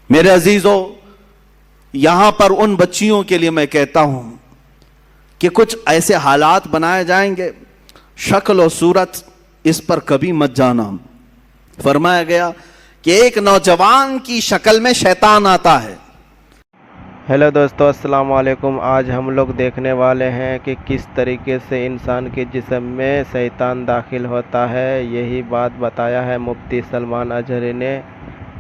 میرے عزیزوں، یہاں پر ان بچیوں کے لیے میں کہتا ہوں کہ کچھ ایسے حالات بنائے جائیں گے، شکل و صورت اس پر کبھی مت جانا۔ فرمایا گیا کہ ایک نوجوان کی شکل میں شیطان آتا ہے۔ ہیلو دوستو، السلام علیکم۔ آج ہم لوگ دیکھنے والے ہیں کہ کس طریقے سے انسان کے جسم میں شیطان داخل ہوتا ہے۔ یہی بات بتایا ہے مفتی سلمان اجہری نے،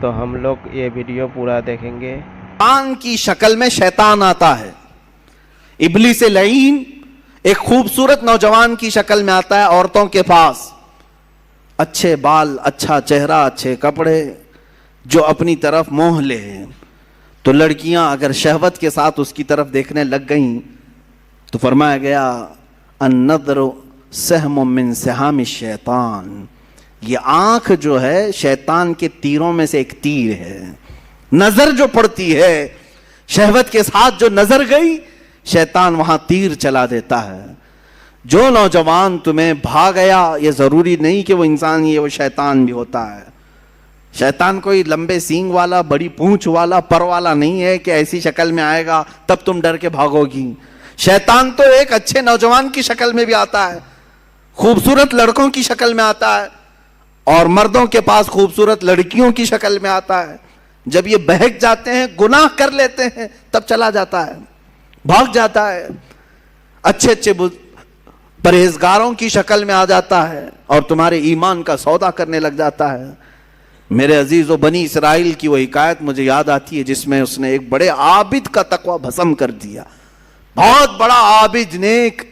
تو ہم لوگ یہ ویڈیو پورا دیکھیں گے۔ شیطان کی شکل میں شیطان آتا ہے۔ ابلیس لعین ایک خوبصورت نوجوان کی شکل میں آتا ہے عورتوں کے پاس، اچھے بال، اچھا چہرہ، اچھے کپڑے، جو اپنی طرف موہ لے۔ تو لڑکیاں اگر شہوت کے ساتھ اس کی طرف دیکھنے لگ گئیں تو فرمایا گیا النظر سہم من سہام الشیطان، یہ آنکھ جو ہے شیطان کے تیروں میں سے ایک تیر ہے۔ نظر جو پڑتی ہے، شہوت کے ساتھ جو نظر گئی، شیطان وہاں تیر چلا دیتا ہے۔ جو نوجوان تمہیں بھا گیا، یہ ضروری نہیں کہ وہ انسان ہی ہے، وہ شیطان بھی ہوتا ہے۔ شیطان کوئی لمبے سینگ والا، بڑی پونچھ والا، پر والا نہیں ہے کہ ایسی شکل میں آئے گا تب تم ڈر کے بھاگو گی۔ شیطان تو ایک اچھے نوجوان کی شکل میں بھی آتا ہے، خوبصورت لڑکوں کی شکل میں آتا ہے، اور مردوں کے پاس خوبصورت لڑکیوں کی شکل میں آتا ہے۔ جب یہ بہک جاتے ہیں، گناہ کر لیتے ہیں، تب چلا جاتا ہے، بھاگ جاتا ہے، اچھے اچھے پرہیزگاروں کی شکل میں آ جاتا ہے اور تمہارے ایمان کا سودا کرنے لگ جاتا ہے۔ میرے عزیزو، بنی اسرائیل کی وہ حکایت مجھے یاد آتی ہے جس میں اس نے ایک بڑے عابد کا تقوی بھسم کر دیا۔ بہت بڑا عابد، نیک،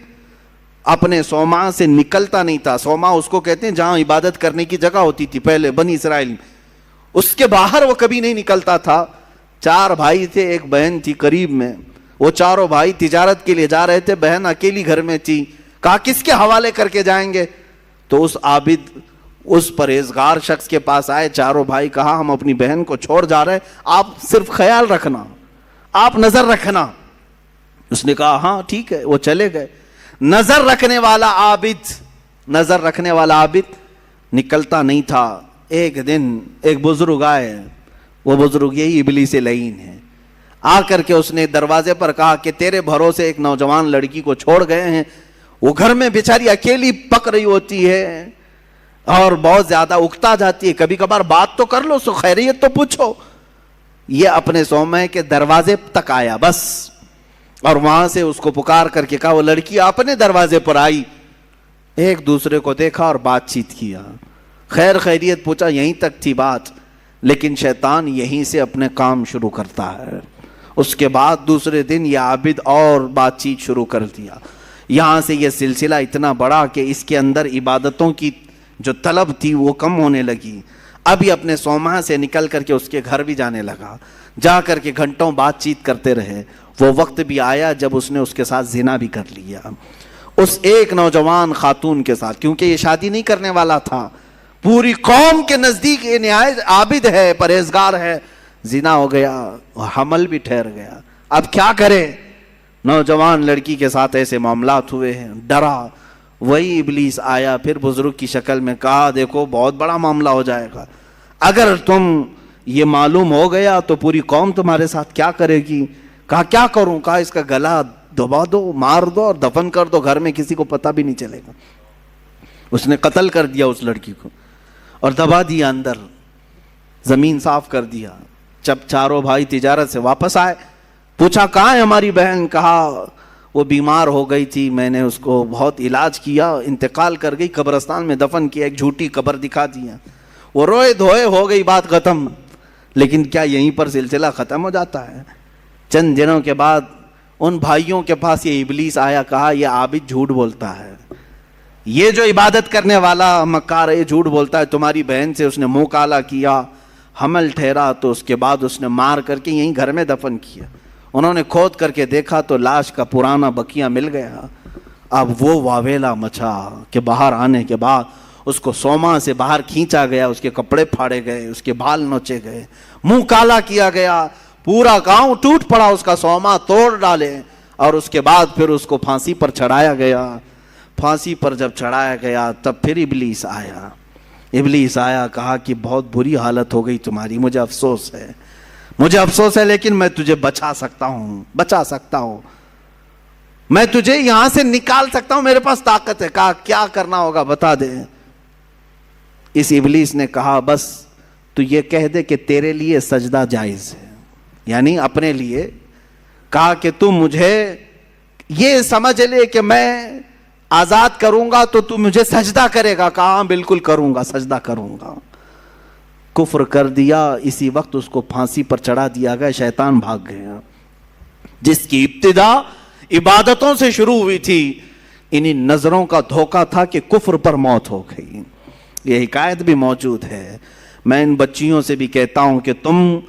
اپنے صومعہ سے نکلتا نہیں تھا۔ صومعہ اس کو کہتے ہیں جہاں عبادت کرنے کی جگہ ہوتی تھی پہلے بنی اسرائیل میں، اس کے باہر وہ کبھی نہیں نکلتا تھا۔ 4 بھائی تھے، ایک بہن تھی قریب میں۔ وہ چاروں بھائی تجارت کے لیے جا رہے تھے، بہن اکیلی گھر میں تھی۔ کہا کس کے حوالے کر کے جائیں گے؟ تو اس عابد، اس پرہیزگار شخص کے پاس آئے چاروں بھائی، کہا ہم اپنی بہن کو چھوڑ جا رہے ہیں، آپ صرف خیال رکھنا، آپ نظر رکھنا۔ اس نے کہا ہاں ٹھیک ہے۔ وہ چلے گئے۔ نظر رکھنے والا عابد نکلتا نہیں تھا۔ ایک دن ایک بزرگ آئے، وہ بزرگ یہی ابلیس لعین ہے۔ آ کر کے اس نے دروازے پر کہا کہ تیرے بھروسے ایک نوجوان لڑکی کو چھوڑ گئے ہیں، وہ گھر میں بیچاری اکیلی پک رہی ہوتی ہے اور بہت زیادہ اکتا جاتی ہے، کبھی کبھار بات تو کر لو، سو خیریت تو پوچھو۔ یہ اپنے صومعے کے دروازے تک آیا بس، اور وہاں سے اس کو پکار کر کے کہا، وہ لڑکی اپنے دروازے پر آئی، ایک دوسرے کو دیکھا اور بات چیت کیا، خیر خیریت پوچھا، یہیں تک تھی بات۔ لیکن شیطان یہیں سے اپنے کام شروع کرتا ہے۔ اس کے بعد دوسرے دن یہ عابد اور بات چیت شروع کر دیا۔ یہاں سے یہ سلسلہ اتنا بڑا کہ اس کے اندر عبادتوں کی جو طلب تھی وہ کم ہونے لگی۔ اب یہ اپنے صومعہ سے نکل کر کے اس کے گھر بھی جانے لگا، جا کر کے گھنٹوں بات چیت کرتے رہے۔ وہ وقت بھی آیا جب اس نے اس کے ساتھ زنا بھی کر لیا، اس ایک نوجوان خاتون کے ساتھ، کیونکہ یہ شادی نہیں کرنے والا تھا۔ پوری قوم کے نزدیک یہ نہایت عابد ہے، پرہیزگار ہے، زنا ہو گیا، حمل بھی ٹھہر گیا۔ اب کیا کرے؟ نوجوان لڑکی کے ساتھ ایسے معاملات ہوئے ہیں، ڈرا۔ وہی ابلیس آیا پھر بزرگ کی شکل میں، کہا دیکھو بہت بڑا معاملہ ہو جائے گا، اگر تم یہ معلوم ہو گیا تو پوری قوم تمہارے ساتھ کیا کرے گی؟ کہا کیا کروں؟ کہا اس کا گلا دبا دو، مار دو اور دفن کر دو، گھر میں کسی کو پتہ بھی نہیں چلے گا۔ اس نے قتل کر دیا اس لڑکی کو اور دبا دیا اندر، زمین صاف کر دیا۔ جب چاروں بھائی تجارت سے واپس آئے، پوچھا کہاں ہے ہماری بہن؟ کہا وہ بیمار ہو گئی تھی، میں نے اس کو بہت علاج کیا، انتقال کر گئی، قبرستان میں دفن کیا، ایک جھوٹی قبر دکھا دیا۔ وہ روئے دھوئے، ہو گئی بات ختم۔ لیکن کیا یہیں پر سلسلہ ختم ہو جاتا ہے؟ چند دنوں کے بعد ان بھائیوں کے پاس یہ ابلیس آیا، کہا یہ عابد جھوٹ بولتا ہے، یہ جو عبادت کرنے والا مکار ہے جھوٹ بولتا ہے، تمہاری بہن سے اس نے منہ کالا کیا، حمل ٹھہرا تو اس کے بعد اس نے مار کر کے یہیں گھر میں دفن کیا۔ انہوں نے کھود کر کے دیکھا تو لاش کا پرانا بقیہ مل گیا۔ اب وہ واویلا مچا کہ باہر آنے کے بعد اس کو صومعہ سے باہر کھینچا گیا، اس کے کپڑے پھاڑے گئے، اس کے بال نوچے گئے، منہ کالا کیا گیا، پورا گاؤں ٹوٹ پڑا، اس کا صومعہ توڑ ڈالے، اور اس کے بعد پھر اس کو پھانسی پر چڑھایا گیا۔ پھانسی پر جب چڑھایا گیا تب پھر ابلیس آیا۔ ابلیس آیا، کہا کہ بہت بری حالت ہو گئی تمہاری، مجھے افسوس ہے، مجھے افسوس ہے لیکن میں تجھے بچا سکتا ہوں, میں تجھے یہاں سے نکال سکتا ہوں, میرے پاس طاقت ہے. کہا کیا کرنا ہوگا بتا دے. اس ابلیس نے کہا بس تو یہ کہہ دے کہ تیرے لیے سجدہ جائز ہے, یعنی اپنے لیے. کہا کہ تو مجھے یہ سمجھ لے کہ میں آزاد کروں گا تو تو مجھے سجدہ کرے گا. کہا بالکل کروں گا, سجدہ کروں گا. کفر کر دیا. اسی وقت اس کو پھانسی پر چڑھا دیا گیا. شیطان بھاگ گیا. جس کی ابتدا عبادتوں سے شروع ہوئی تھی, انہی نظروں کا دھوکہ تھا کہ کفر پر موت ہو گئی. یہ حکایت بھی موجود ہے. میں ان بچیوں سے بھی کہتا ہوں کہ تم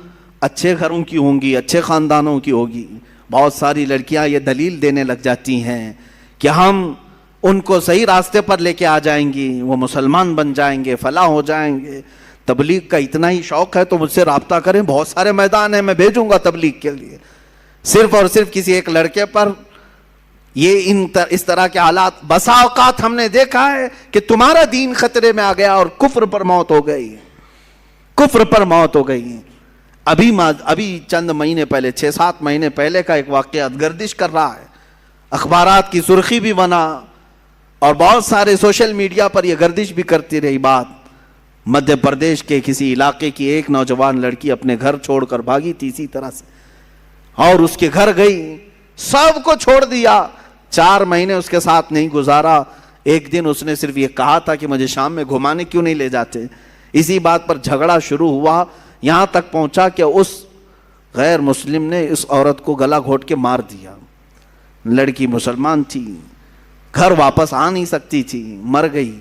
اچھے گھروں کی ہوں گی, اچھے خاندانوں کی ہوگی. بہت ساری لڑکیاں یہ دلیل دینے لگ جاتی ہیں کہ ہم ان کو صحیح راستے پر لے کے آ جائیں گی, وہ مسلمان بن جائیں گے, فلاں ہو جائیں گے. تبلیغ کا اتنا ہی شوق ہے تو مجھ سے رابطہ کریں, بہت سارے میدان ہیں, میں بھیجوں گا تبلیغ کے لیے. صرف اور صرف کسی ایک لڑکے پر یہ اس طرح کے حالات. بسا اوقات ہم نے دیکھا ہے کہ تمہارا دین خطرے میں آ گیا اور کفر پر موت ہو گئی, کفر پر موت ہو گئی. ابھی چند مہینے پہلے, 6-7 مہینے پہلے کا ایک واقعہ گردش کر رہا ہے, اخبارات کی سرخی بھی بنا اور بہت سارے سوشل میڈیا پر یہ گردش بھی کرتی رہی بات. مدھیہ پردیش کے کسی علاقے کی ایک نوجوان لڑکی اپنے گھر چھوڑ کر بھاگی تھی اسی طرح سے, اور اس کے گھر گئی, سب کو چھوڑ دیا. 4 مہینے اس کے ساتھ نہیں گزارا. ایک دن اس نے صرف یہ کہا تھا کہ مجھے شام میں گھمانے کیوں نہیں لے جاتے. اسی بات پر جھگڑا شروع ہوا, یہاں تک پہنچا کہ اس غیر مسلم نے اس عورت کو گلا گھونٹ کے مار دیا. لڑکی مسلمان تھی, گھر واپس آ نہیں سکتی تھی, مر گئی.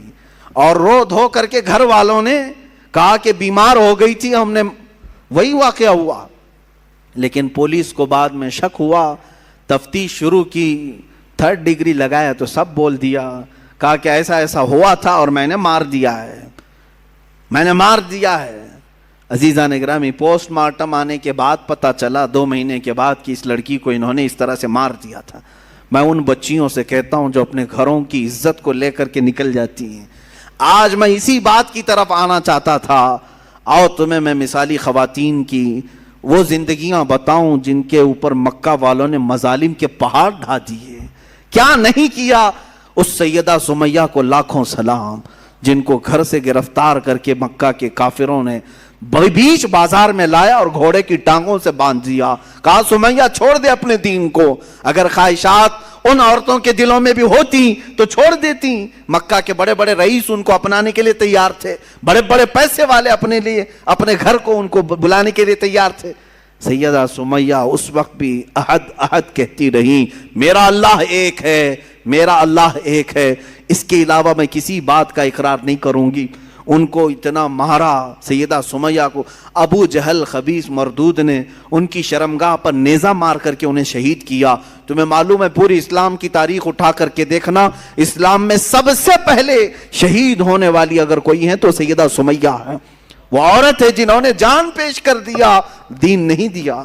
اور رو دھو کر کے گھر والوں نے کہا کہ بیمار ہو گئی تھی, ہم نے وہی واقعہ ہوا. لیکن پولیس کو بعد میں شک ہوا, تفتیش شروع کی, 3rd ڈگری لگایا تو سب بول دیا. کہا کہ ایسا ایسا ہوا تھا اور میں نے مار دیا ہے. عزیزان گرامی, پوسٹ مارٹم آنے کے بعد پتہ چلا 2 مہینے کے بعد کہ اس لڑکی کو انہوں نے اس طرح سے مار دیا تھا. میں ان بچیوں سے کہتا ہوں جو اپنے گھروں کی عزت کو لے کر کے نکل جاتی ہیں. آج میں اسی بات کی طرف آنا چاہتا تھا. آؤ تمہیں میں مثالی خواتین کی وہ زندگیاں بتاؤں جن کے اوپر مکہ والوں نے مظالم کے پہاڑ ڈھا دیے. کیا نہیں کیا. اس سیدہ سمیہ کو لاکھوں سلام, جن کو گھر سے گرفتار کر کے مکہ کے کافروں نے بیچ بازار میں لایا اور گھوڑے کی ٹانگوں سے باندھ دیا. کہا سمیہ چھوڑ دے اپنے دین کو. اگر خواہشات ان عورتوں کے دلوں میں بھی ہوتی تو چھوڑ دیتی. مکہ کے بڑے بڑے رئیس ان کو اپنانے کے لیے تیار تھے, بڑے بڑے پیسے والے اپنے لیے اپنے گھر کو ان کو بلانے کے لیے تیار تھے. سیدہ سمیہ اس وقت بھی احد احد کہتی رہی, میرا اللہ ایک ہے, میرا اللہ ایک ہے, اس کے علاوہ میں کسی بات کا اقرار نہیں کروں گی. ان کو اتنا مارا سیدہ سمیہ کو. ابو جہل خبیث مردود نے ان کی شرمگاہ پر نیزہ مار کر کے انہیں شہید کیا. تمہیں معلوم ہے پوری اسلام کی تاریخ اٹھا کر کے دیکھنا, اسلام میں سب سے پہلے شہید ہونے والی اگر کوئی ہے تو سیدہ سمیہ ہے. وہ عورت ہے جنہوں نے جان پیش کر دیا, دین نہیں دیا,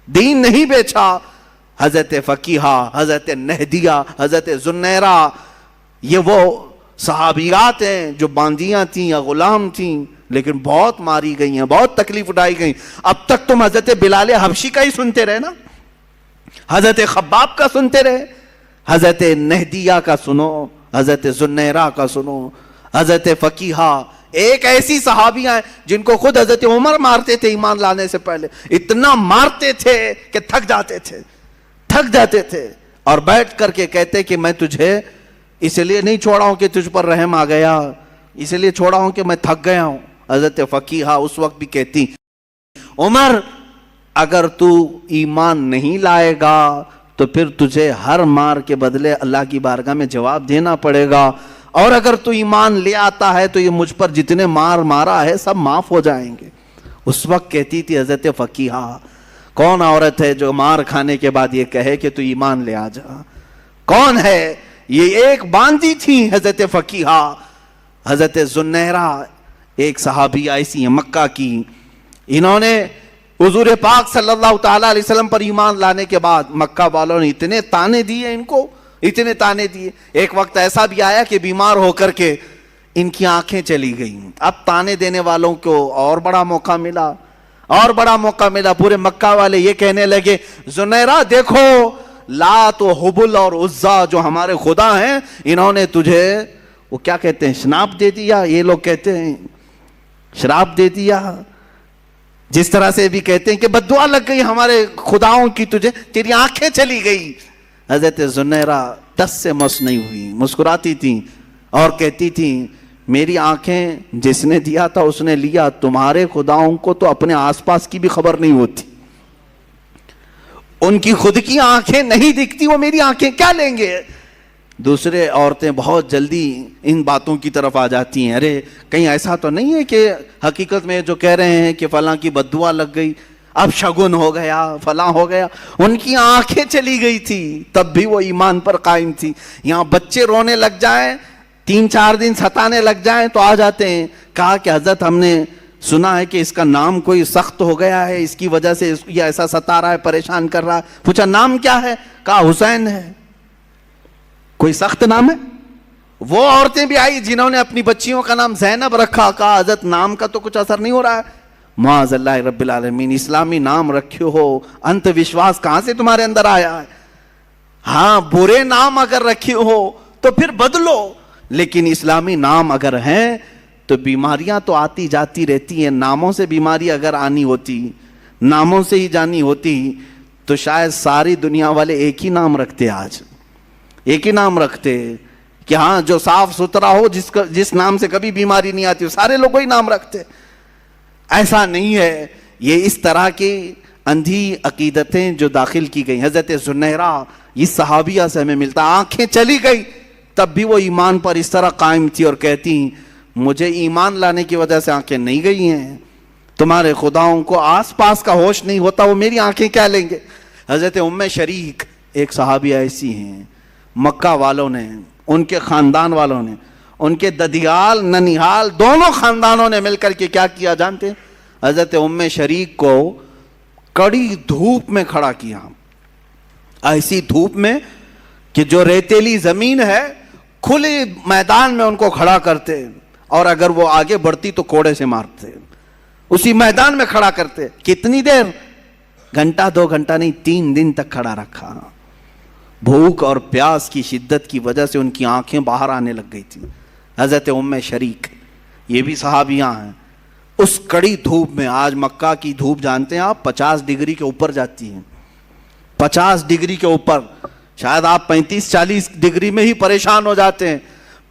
دین نہیں بیچا. حضرت فقیہہ, حضرت نہدیہ, حضرت زنیرہ, یہ وہ صحابیات ہیں جو باندیاں تھیں یا غلام تھیں لیکن بہت ماری گئی ہیں, بہت تکلیف اٹھائی گئی. اب تک تم حضرت بلال حبشی کا ہی سنتے رہے نا, حضرت خباب کا سنتے رہے, حضرت نہدیہ کا سنو, حضرت زنیرہ کا سنو, حضرت فقیہہ. ایک ایسی صحابیاں ہیں جن کو خود حضرت عمر مارتے تھے ایمان لانے سے پہلے, اتنا مارتے تھے کہ تھک جاتے تھے اور بیٹھ کر کے کہتے کہ میں تجھے اس لیے نہیں چھوڑا ہوں کہ تجھ پر رحم آ گیا, اس لیے چھوڑا ہوں کہ میں تھک گیا ہوں. حضرت فقیہہ اس وقت بھی کہتی, عمر اگر تو ایمان نہیں لائے گا تو پھر تجھے ہر مار کے بدلے اللہ کی بارگاہ میں جواب دینا پڑے گا, اور اگر تو ایمان لے آتا ہے تو یہ مجھ پر جتنے مار مارا ہے سب معاف ہو جائیں گے. اس وقت کہتی تھی حضرت فقیہہ, کون عورت ہے جو مار کھانے کے بعد یہ کہے کہ تو ایمان لے آ جا, کون ہے. یہ ایک باندی تھی حضرت فقیہہ. حضرت زنیرہ ایک صحابی ایسی ہیں مکہ کی, انہوں نے حضور پاک صلی اللہ تعالی علیہ وسلم پر ایمان لانے کے بعد مکہ والوں نے اتنے تانے دیے ان کو, اتنے تانے دیے. ایک وقت ایسا بھی آیا کہ بیمار ہو کر کے ان کی آنکھیں چلی گئیں. اب تانے دینے والوں کو اور بڑا موقع ملا. اور بڑا موقع ملا، پورے مکہ والے یہ کہنے لگے زنیرہ دیکھو لات و حبل اور عزا جو ہمارے خدا ہیں، انہوں نے تجھے وہ کیا کہتے ہیں شناپ دے دیا، یہ لوگ کہتے ہیں شراب دے دیا، جس طرح سے بھی کہتے ہیں کہ بددعا لگ گئی ہمارے خداؤں کی تجھے، تیری آنکھیں چلی گئی۔ حضرت زنیرہ ٹس سے مس نہیں ہوئی، مسکراتی تھیں اور کہتی تھیں میری آنکھیں جس نے دیا تھا اس نے لیا، تمہارے خداؤں کو تو اپنے آس پاس کی بھی خبر نہیں ہوتی، ان کی خود کی آنکھیں نہیں دکھتی، وہ میری آنکھیں کیا لیں گے۔ دوسرے عورتیں بہت جلدی ان باتوں کی طرف آ جاتی ہیں، ارے کہیں ایسا تو نہیں ہے کہ حقیقت میں جو کہہ رہے ہیں کہ فلاں کی بددعا لگ گئی، اب شگن ہو گیا، فلاں ہو گیا، ان کی آنکھیں چلی گئی تھی تب بھی وہ ایمان پر قائم تھی۔ یہاں بچے رونے لگ جائیں، 3-4 دن ستانے لگ جائیں تو آ جاتے ہیں، کہا کہ حضرت ہم نے سنا ہے کہ اس کا نام کوئی سخت ہو گیا ہے، اس کی وجہ سے یہ ایسا ستا رہا ہے، پریشان کر رہا ہے۔ پوچھا نام کیا ہے؟ کہا حسین ہے۔ کوئی سخت نام ہے؟ وہ عورتیں بھی آئی جنہوں نے اپنی بچیوں کا نام زینب رکھا، کہا حضرت نام کا تو کچھ اثر نہیں ہو رہا ہے۔ معاذ اللہ رب العالمین، اسلامی نام رکھے ہو، انت وشواس کہاں سے تمہارے اندر آیا ہے؟ ہاں برے نام اگر رکھے ہو تو پھر بدلو، لیکن اسلامی نام اگر ہیں تو بیماریاں تو آتی جاتی رہتی ہیں۔ ناموں سے بیماری اگر آنی ہوتی، ناموں سے ہی جانی ہوتی تو شاید ساری دنیا والے ایک ہی نام رکھتے، آج ایک ہی نام رکھتے کہ ہاں جو صاف ستھرا ہو، جس نام سے کبھی بیماری نہیں آتی، سارے لوگ وہی نام رکھتے۔ ایسا نہیں ہے، یہ اس طرح کی اندھی عقیدتیں جو داخل کی گئی۔ حضرت زنیرہ اس صحابیہ سے ہمیں ملتا، آنکھیں چلی گئی تب بھی وہ ایمان پر اس طرح قائم تھی اور کہتی مجھے ایمان لانے کی وجہ سے آنکھیں نہیں گئی ہیں، تمہارے خداؤں کو آس پاس کا ہوش نہیں ہوتا، وہ میری آنکھیں کیا لیں گے۔ حضرت ام شریک ایک صحابیہ ایسی ہیں، مکہ والوں نے، ان کے خاندان والوں نے، ان کے ددیال ننیحال دونوں خاندانوں نے مل کر کے کیا کیا جانتے ہیں؟ حضرت ام شریک کو کڑی دھوپ میں کھڑا کیا، ایسی دھوپ میں کہ جو ریتیلی زمین ہے کھلے میدان میں ان کو کھڑا کرتے، اور اگر وہ آگے بڑھتی تو کوڑے سے مارتے، اسی میدان میں کھڑا کرتے۔ کتنی دیر؟ گھنٹہ 2 گھنٹہ نہیں، 3 دن تک کھڑا رکھا۔ بھوک اور پیاس کی شدت کی وجہ سے ان کی آنکھیں باہر آنے لگ گئی تھی۔ حضرت ام شریک یہ بھی صحابیاں ہیں، اس کڑی دھوپ میں، آج مکہ کی دھوپ جانتے ہیں آپ 50 ڈگری کے اوپر جاتی ہیں، 50 ڈگری کے اوپر، شاید آپ 35-40 ڈگری میں ہی پریشان ہو جاتے ہیں،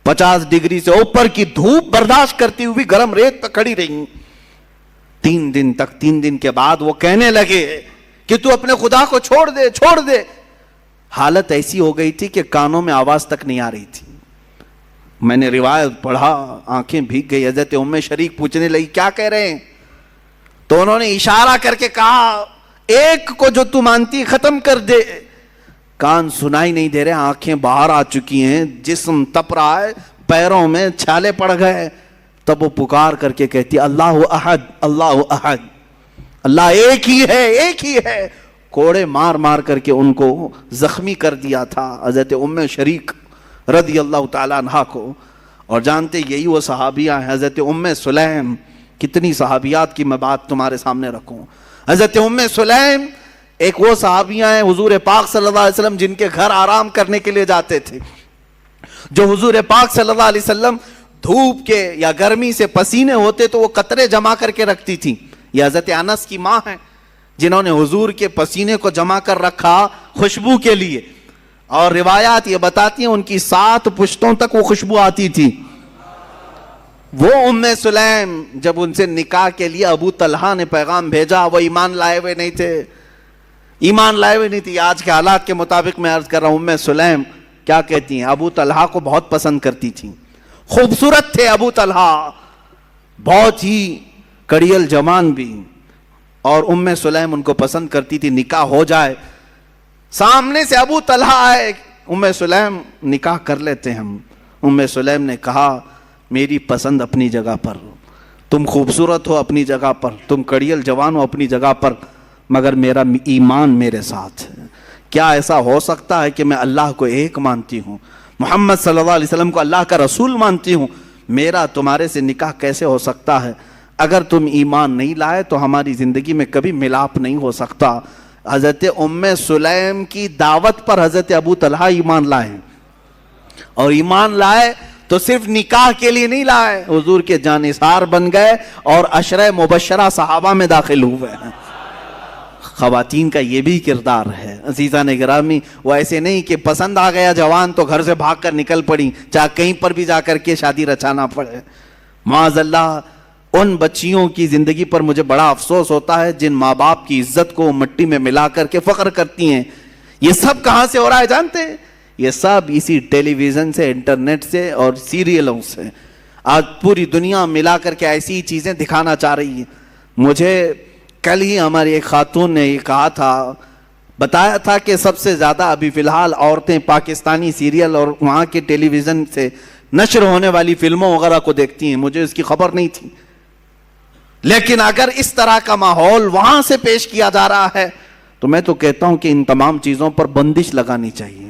50 ڈگری سے اوپر کی دھوپ برداشت کرتی ہوئی گرم ریت پہ کھڑی رہی 3 دن تک۔ 3 دن کے بعد وہ کہنے لگے کہ تو اپنے خدا کو چھوڑ دے، چھوڑ دے۔ حالت ایسی ہو گئی تھی کہ کانوں میں آواز تک نہیں آ رہی تھی۔ میں نے روایت پڑھا، آنکھیں بھیگ گئی۔ حضرت ام شریک پوچھنے لگی کیا کہہ رہے ہیں؟ تو انہوں نے اشارہ کر کے کہا ایک کو جو تو مانتی ختم کر دے۔ کان سنائی نہیں دے رہے، آنکھیں باہر آ چکی ہیں، جسم تپ رہا ہے، پیروں میں چھالے پڑ گئے۔ تب وہ پکار کر کے کہتی اللہ احد، اللہ احد، اللہ ایک ہی ہے، ایک ہی ہے۔ کوڑے مار مار کر کے ان کو زخمی کر دیا تھا حضرت ام شریک رضی اللہ تعالیٰ عنہ کو۔ اور جانتے یہی وہ صحابیہ ہیں، حضرت ام سلیم۔ کتنی صحابیات کی میں بات تمہارے سامنے رکھوں۔ حضرت ام سلیم ایک وہ صحابیہ ہیں حضور پاک صلی اللہ علیہ وسلم جن کے گھر آرام کرنے کے لیے جاتے تھے، جو حضور پاک صلی اللہ علیہ وسلم دھوپ کے یا گرمی سے پسینے ہوتے تو وہ قطرے جمع کر کے رکھتی تھی۔ یہ حضرت انس کی ماں ہیں جنہوں نے حضور کے پسینے کو جمع کر رکھا خوشبو کے لیے، اور روایات یہ بتاتی ہیں ان کی 7 پشتوں تک وہ خوشبو آتی تھی۔ وہ ام سلیم جب ان سے نکاح کے لیے ابو طلحہ نے پیغام بھیجا، وہ ایمان لائے ہوئے نہیں تھے، ایمان لائے ہوئے نہیں تھی۔ آج کے حالات کے مطابق میں عرض کر رہا ہوں، ام سلیم کیا کہتی ہیں؟ ابو طلحہ کو بہت پسند کرتی تھی، خوبصورت تھے ابو طلحہ، بہت ہی کڑیل جوان بھی، اور ام سلیم ان کو پسند کرتی تھی۔ نکاح ہو جائے، سامنے سے ابو طلحہ آئے، ام سلیم نکاح کر لیتے ہم۔ ام سلیم نے کہا میری پسند اپنی جگہ پر، تم خوبصورت ہو اپنی جگہ پر، تم کڑیل جوان ہو اپنی جگہ پر، مگر میرا ایمان میرے ساتھ ہے۔ کیا ایسا ہو سکتا ہے کہ میں اللہ کو ایک مانتی ہوں، محمد صلی اللہ علیہ وسلم کو اللہ کا رسول مانتی ہوں، میرا تمہارے سے نکاح کیسے ہو سکتا ہے؟ اگر تم ایمان نہیں لائے تو ہماری زندگی میں کبھی ملاپ نہیں ہو سکتا. حضرت ام سلیم کی دعوت پر حضرت ابو طلحہ ایمان لائے, اور ایمان لائے تو صرف نکاح کے لیے نہیں لائے, حضور کے جانثار بن گئے اور عشرہ مبشرہ صحابہ میں داخل ہوئے. خواتین کا یہ بھی کردار ہے عزیزان گرامی. وہ ایسے نہیں کہ پسند آ گیا جوان تو گھر سے بھاگ کر نکل پڑی, چاہے کہیں پر بھی جا کر کے شادی رچانا پڑے. معاذ اللہ, ان بچیوں کی زندگی پر مجھے بڑا افسوس ہوتا ہے جن ماں باپ کی عزت کو مٹی میں ملا کر کے فخر کرتی ہیں. یہ سب کہاں سے ہو رہا ہے جانتے ہیں؟ یہ سب اسی ٹیلی ویژن سے, انٹرنیٹ سے اور سیریلوں سے. آج پوری دنیا ملا کر کے ایسی چیزیں دکھانا چاہ رہی ہے. مجھے کل ہی ہماری ایک خاتون نے یہ کہا تھا, بتایا تھا کہ سب سے زیادہ ابھی فی الحال عورتیں پاکستانی سیریل اور وہاں کے ٹیلی ویژن سے نشر ہونے والی فلموں وغیرہ کو دیکھتی ہیں. مجھے اس کی خبر نہیں تھی, لیکن اگر اس طرح کا ماحول وہاں سے پیش کیا جا رہا ہے تو میں تو کہتا ہوں کہ ان تمام چیزوں پر بندش لگانی چاہیے.